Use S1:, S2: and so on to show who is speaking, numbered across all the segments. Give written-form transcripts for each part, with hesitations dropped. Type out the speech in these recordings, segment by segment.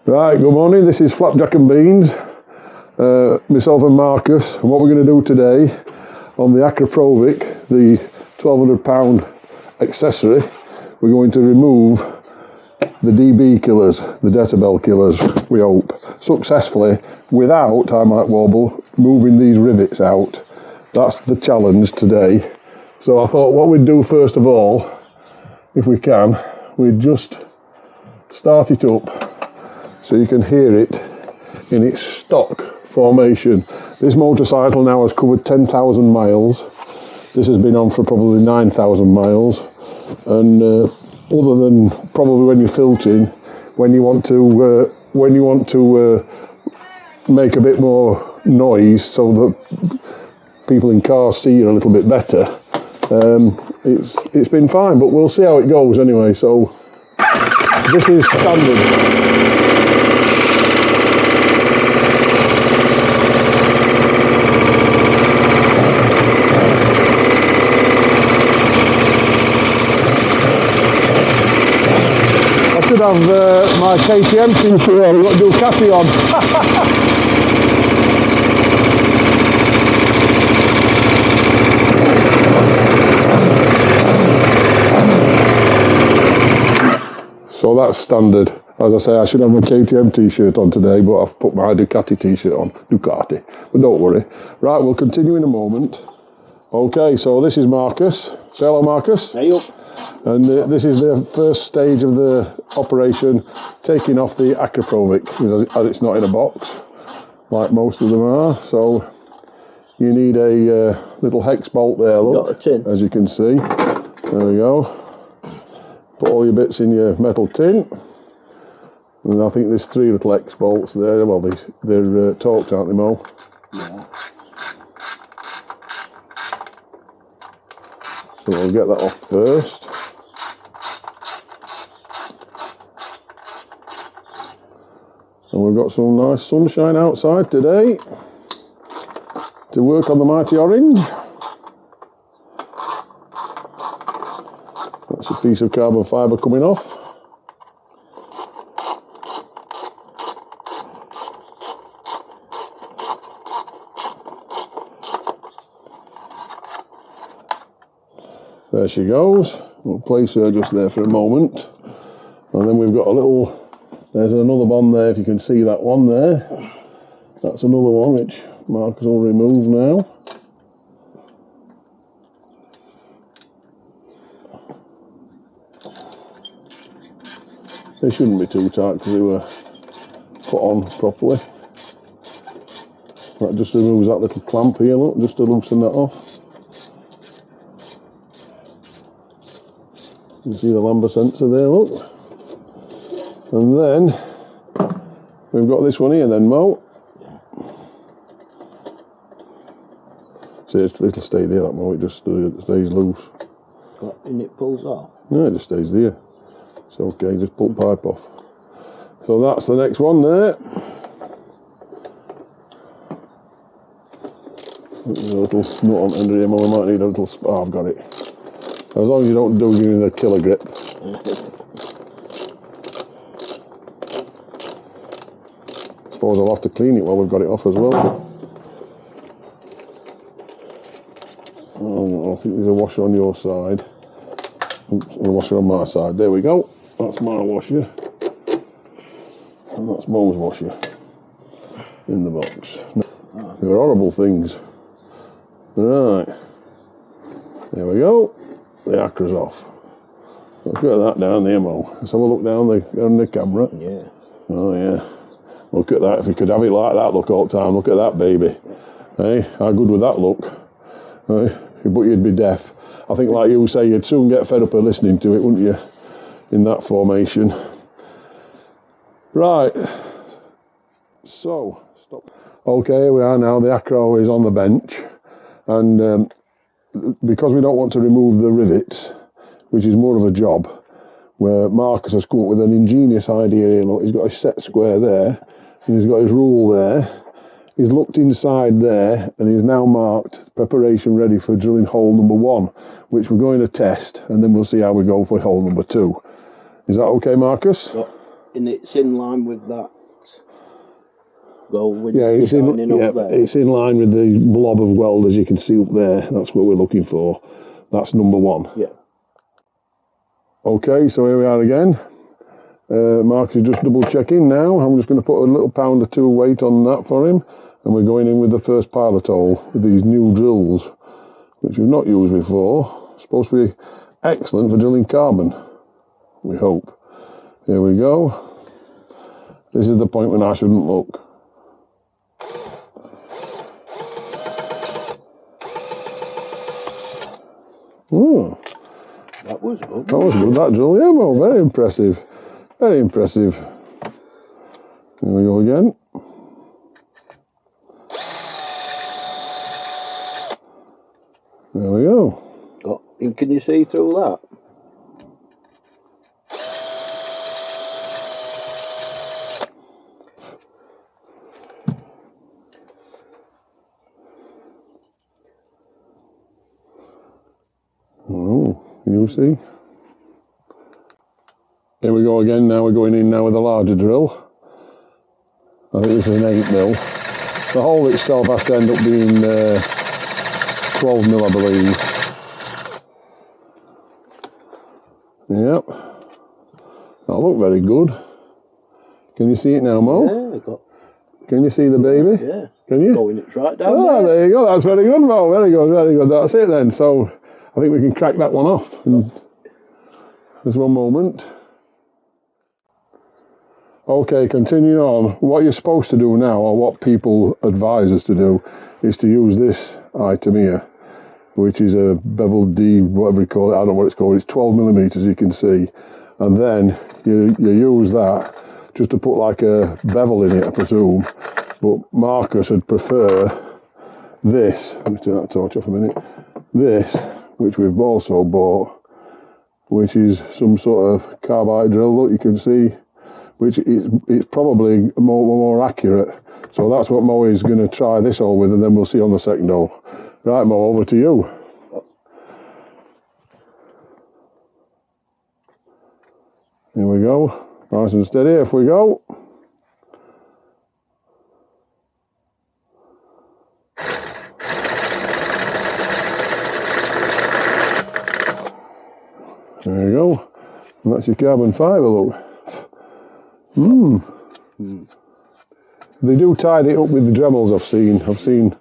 S1: Right, good morning, this is Flapjack and Beans, myself and Marcus, and what we're going to do today on the Akraprovic, the £1,200 accessory, we're going to remove the DB killers, the decibel killers, we hope, successfully, without, I might wobble, moving these rivets out. That's the challenge today. So I thought what we'd do first of all, if we can, we'd just start it up so you can hear it in its stock formation. This motorcycle now has covered 10,000 miles. This has been on for probably 9,000 miles. And other than probably when you're filtering, when you want to make a bit more noise so that people in cars see you a little bit better, it's been fine, but we'll see how it goes anyway. So this is standard. I should have my KTM t-shirt on, I've got Ducati on. So that's standard. As I say, I should have my KTM t-shirt on today, but I've put my Ducati t-shirt on. Ducati. But don't worry. Right, we'll continue in a moment. Okay, so this is Marcus. Say hello, Marcus.
S2: Hey up.
S1: And this is the first stage of the operation, taking off the Akraprovic, as it's not in a box, like most of them are. So you need a little hex bolt there, look,
S2: got the tin, as
S1: you can see. There we go. Put all your bits in your metal tin. And I think there's 3 little hex bolts there. Well, they're torqued, aren't they, Mo?
S2: Yeah.
S1: So we'll get that off first. And we've got some nice sunshine outside today to work on the mighty orange. That's a piece of carbon fibre coming off. There she goes. We'll place her just there for a moment. And then we've got a little, there's another one there, if you can see that one there. That's another one which Marcus will remove now. They shouldn't be too tight because they were put on properly. That just removes that little clamp here, look, just to loosen that off. You see the lumbar sensor there, look. And then we've got this one here then, Mo. See, it'll stay there, that Mo, it just stays loose.
S2: And it pulls off?
S1: No, it just stays there. It's okay, just pull the pipe off. So that's the next one there. There's a little nut on the end of here, Mo, we might need a little, oh, I've got it. As long as you don't do giving the killer grip. I suppose I'll have to clean it while we've got it off as well. Oh, I think there's a washer on your side. Oops, a washer on my side. There we go. That's my washer. And that's Mo's washer. In the box. They're horrible things. Right. There we go. The Akra's off. Let's get that down there, Mo. Let's have a look down on the camera.
S2: Yeah.
S1: Oh, yeah. Look at that. If you could have it like that look all the time, look at that baby. Hey, how good would that look? Hey, but you'd be deaf. I think, like you say, you'd soon get fed up of listening to it, wouldn't you? In that formation. Right. So, stop. Okay, here we are now. The Akra is on the bench. And because we don't want to remove the rivets, which is more of a job, where Marcus has come up with an ingenious idea here. Look, he's got a set square there, and he's got his rule there. He's looked inside there, and he's now marked preparation ready for drilling hole number 1, which we're going to test, and then we'll see how we go for hole number 2. Is that okay, Marcus?
S2: Yep. And it's in line with that goal.
S1: Yeah, it's in line with the blob of weld, as you can see up there. That's what we're looking for. That's number one.
S2: Yeah.
S1: Okay, so here we are again. Mark is just double checking now. I'm just going to put a little pound or two weight on that for him, and we're going in with the first pilot hole with these new drills, which we've not used before. Supposed to be excellent for drilling carbon, we hope. Here we go. This is the point when I shouldn't look. Oh,
S2: that was good.
S1: That was good, that drill. Yeah, well, very impressive. Very impressive. Here we go again. There we go.
S2: Oh, and can you see through that?
S1: Oh, you see? Here we go again. Now we're going in now with a larger drill. I think this is an 8mm. The hole itself has to end up being 12mm, I believe. Yep. That looked very good. Can you see it now, Mo?
S2: Yeah, I got.
S1: Can you see the baby?
S2: Yeah.
S1: Can you?
S2: Going it right down
S1: there you go. That's very good, Mo. Very good, very good. That's it then. So I think we can crack that one off. Just one moment. Okay, continuing on. What you're supposed to do now, or what people advise us to do, is to use this item here, which is a bevel D, whatever you call it. I don't know what it's called. It's 12mm, you can see. And then you use that just to put like a bevel in it, I presume. But Marcus would prefer this. Let me turn that torch off a minute. This, which we've also bought, which is some sort of carbide drill, look, you can see, which it's probably more accurate. So that's what Moey is going to try this hole with, and then we'll see on the second hole. Right, Mo, over to you. Here we go. Nice and steady, off we go. There you go. And that's your carbon fibre, look. They do tide it up with the Dremels, I've seen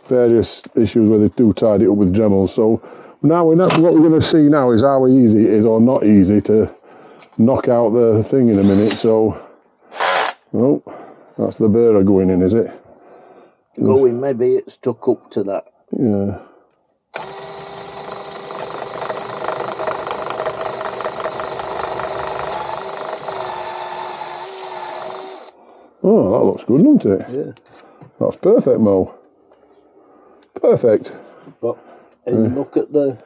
S1: various issues where they do tide it up with Dremels. So now what we're going to see now is how easy it is or not easy to knock out the thing in a minute. So, oh, that's the bearer going in, is it?
S2: Going, maybe it's stuck up to that.
S1: Yeah. Oh, that looks good, doesn't it?
S2: Yeah.
S1: That's perfect, Mo. Perfect.
S2: But look at the...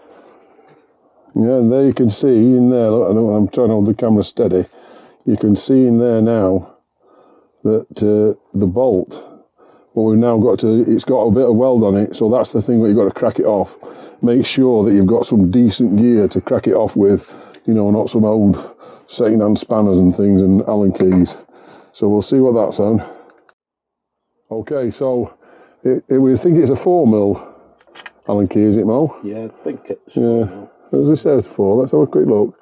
S1: Yeah, and there you can see in there, look, I'm trying to hold the camera steady. You can see in there now that the bolt, well, we've now got to, it's got a bit of weld on it, so that's the thing that you've got to crack it off. Make sure that you've got some decent gear to crack it off with, you know, not some old second-hand spanners and things and Allen keys. So we'll see what that's on. Okay, so we think it's a 4mm Allen key, is it, Mo?
S2: Yeah, I think it's...
S1: Yeah, as I said, 4. Let's have a quick look,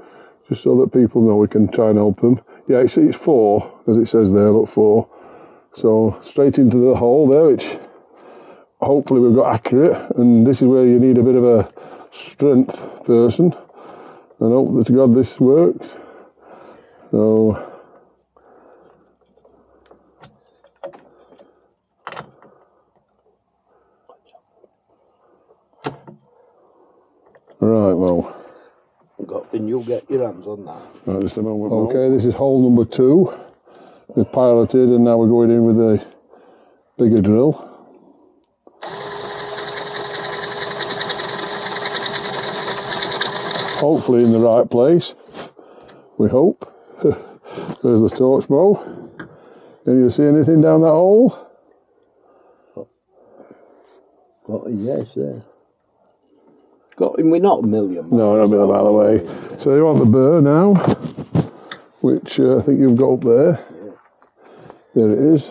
S1: just so that people know we can try and help them. Yeah, it's 4, as it says there, look, 4. So straight into the hole there, which hopefully we've got accurate. And this is where you need a bit of a strength person. And hope that to God this works. So... Right, well.
S2: And you'll get your hands on that.
S1: Right, just a moment. Okay, this is hole number 2. We've piloted and now we're going in with a bigger drill. Hopefully in the right place. We hope. There's the torch, Mo. Can you see anything down that hole?
S2: Got a yes there. Got him, we're not a million.
S1: No, not a million mile away. So you want the burr now. which I think you've got up there.
S2: Yeah.
S1: There it is.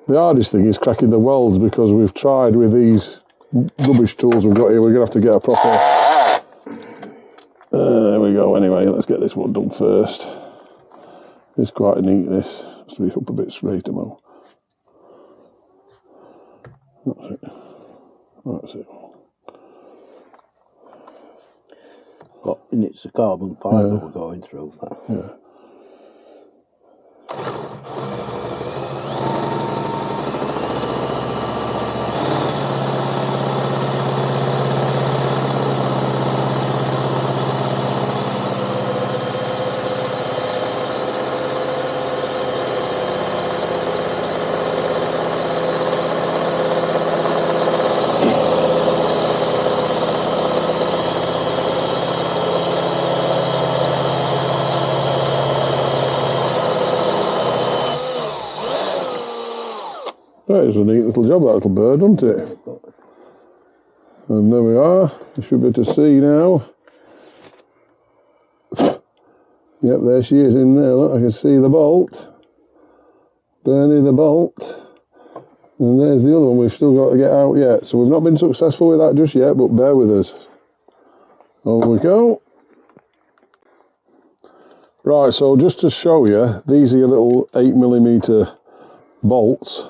S1: The hardest thing is cracking the welds, because we've tried with these rubbish tools we've got here. We're going to have to get a proper... there we go. Anyway, let's get this one done first. It's quite neat, this. Has to be up a bit straighter, Mo. That's it. That's it.
S2: But, and it's a carbon fibre we're going through.
S1: Yeah. Right, it's a neat little job, that little bird, doesn't it? And there we are. You should be able to see now. Yep, there she is in there. Look, I can see the bolt. Burning the bolt. And there's the other one we've still got to get out yet. So we've not been successful with that just yet, but bear with us. Over we go. Right, so just to show you, these are your little 8mm bolts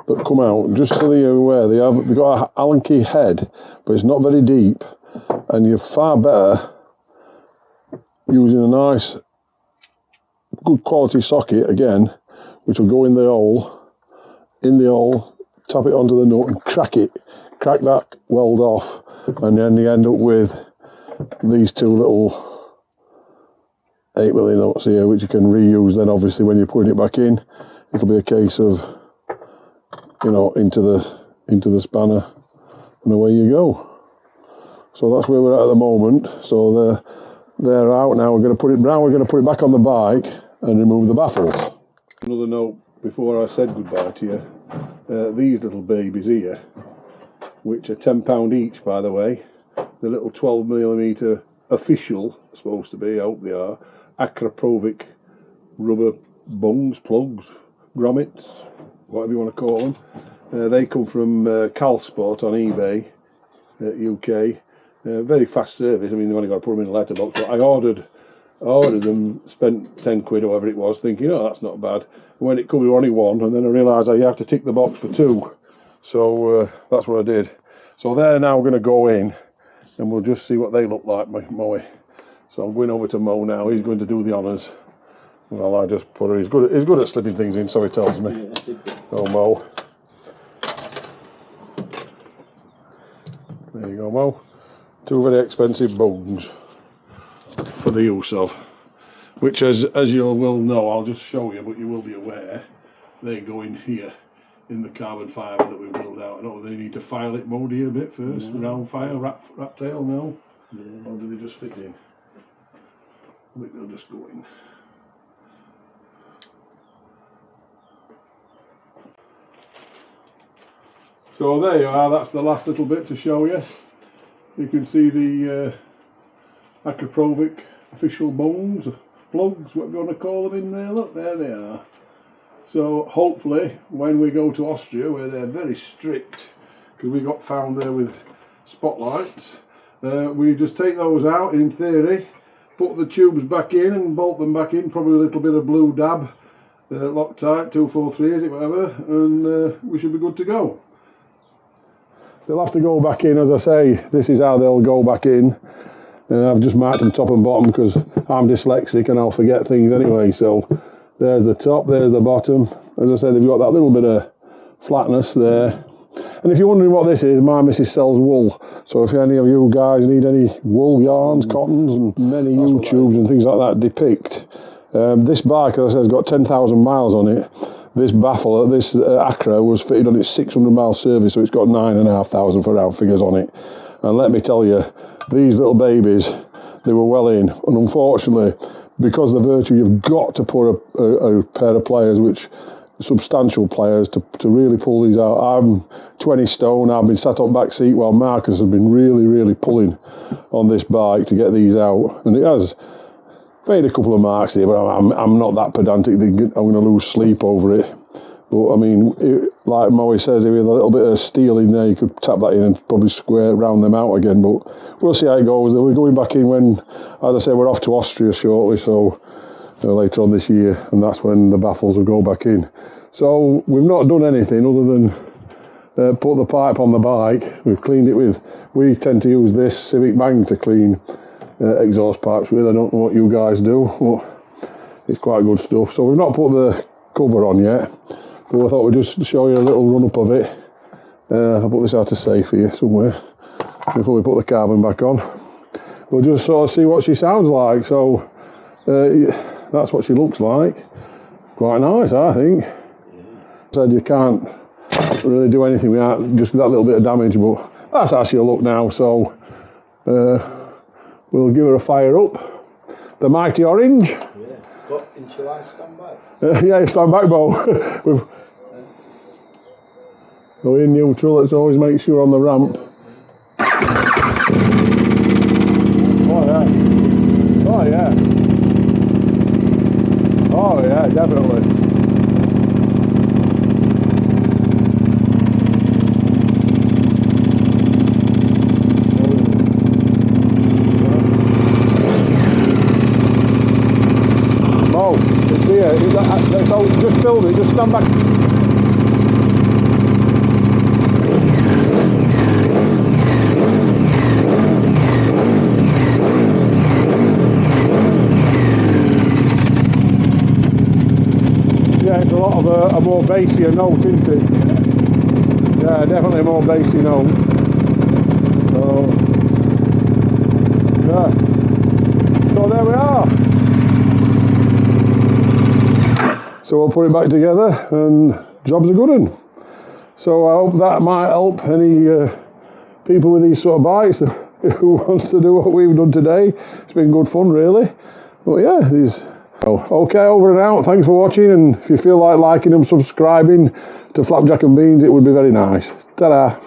S1: that come out. Just so that you're aware, they've got an Allen key head, but it's not very deep, and you're far better using a nice, good quality socket again, which will go in the hole, tap it onto the nut and crack that weld off, and then you end up with these two little 8mm nuts here, which you can reuse then obviously when you're putting it back in. It'll be a case of, you know, into the spanner and away you go. So that's where we're at the moment. So they're out now. We're going to put it down. We're going to put it back on the bike and remove the baffles. Another note before I said goodbye to you. These little babies here, which are £10 each, by the way. The little 12mm official, supposed to be, I hope they are, Akraprovic rubber bungs, plugs, grommets, whatever you want to call them. They come from Calsport on eBay, UK. Very fast service. I mean, they've only got to put them in a letterbox. But I ordered them, spent 10 quid or whatever it was, thinking, oh, that's not bad. When it comes with only one, and then I realised you have to tick the box for two. So that's what I did. So they're now going to go in, and we'll just see what they look like, Moey. So I'm going over to Mo now. He's going to do the honours. Well, I just put her. He's good at slipping things in, so he tells me. Oh, Mo. There you go, Mo. Two very expensive bungs for the use of. Which, as you will know, I'll just show you, but you will be aware, they go in here in the carbon fibre that we build out. I know they need to file it, Mo, do you, a bit first? Yeah. Round file, rat tail, no? Yeah. Or do they just fit in? I think they'll just go in. So there you are, that's the last little bit to show you. You can see the Akraprovic official bungs, plugs, whatever you want to call them in there. Look, there they are. So hopefully when we go to Austria, where they're very strict, because we got found there with spotlights, we just take those out in theory, put the tubes back in and bolt them back in, probably a little bit of blue dab, Loctite, 243 is it, whatever, and we should be good to go. They'll have to go back in, as I say, this is how they'll go back in. I've just marked them top and bottom because I'm dyslexic and I'll forget things anyway. So there's the top, there's the bottom. As I say, they've got that little bit of flatness there. And if you're wondering what this is, my missus sells wool. So if any of you guys need any wool yarns, cottons, and many YouTubes and things like that depict. This bike, as I said, has got 10,000 miles on it. This baffle, this Akra, was fitted on its 600-mile service, so it's got 9,500 for round figures on it. And let me tell you, these little babies, they were well in. And unfortunately, because of the virtue, you've got to put a pair of pliers which substantial players to really pull these out. I'm 20 stone. I've been sat on back seat while Marcus has been really pulling on this bike to get these out, and it has made a couple of marks here, but I'm not that pedantic that I'm going to lose sleep over it. But I mean, like Moey says, with a little bit of steel in there, you could tap that in and probably square round them out again. But we'll see how it goes. We're going back in when, as I say, we're off to Austria shortly, so later on this year, and that's when the baffles will go back in. So we've not done anything other than put the pipe on the bike. We've cleaned it with, we tend to use this Civic Bang to clean exhaust pipes with. I don't know what you guys do, but it's quite good stuff. So we've not put the cover on yet, but I thought we'd just show you a little run up of it. I'll put this out to safe here somewhere before we put the carbon back on. We'll just sort of see what she sounds like. So that's what she looks like. Quite nice, I think. Said you can't really do anything without just that little bit of damage, but that's how she'll look now. So we'll give her a fire up. The mighty orange.
S2: Yeah. Shall I stand back?
S1: Yeah, stand back, Bo. Go in neutral. Let's always make sure on the ramp. Oh yeah. Oh yeah. Oh yeah, definitely. So just film it, just stand back. Yeah, it's a lot of a more bassy note, isn't it? Yeah, definitely a more bassy note. So, yeah. So there we are. So we'll put it back together and job's a good one. So I hope that might help any people with these sort of bikes who wants to do what we've done today. It's been good fun really. But yeah, these. Okay, over and out. Thanks for watching, and if you feel like liking and subscribing to Flapjack and Beans, it would be very nice. Ta-da!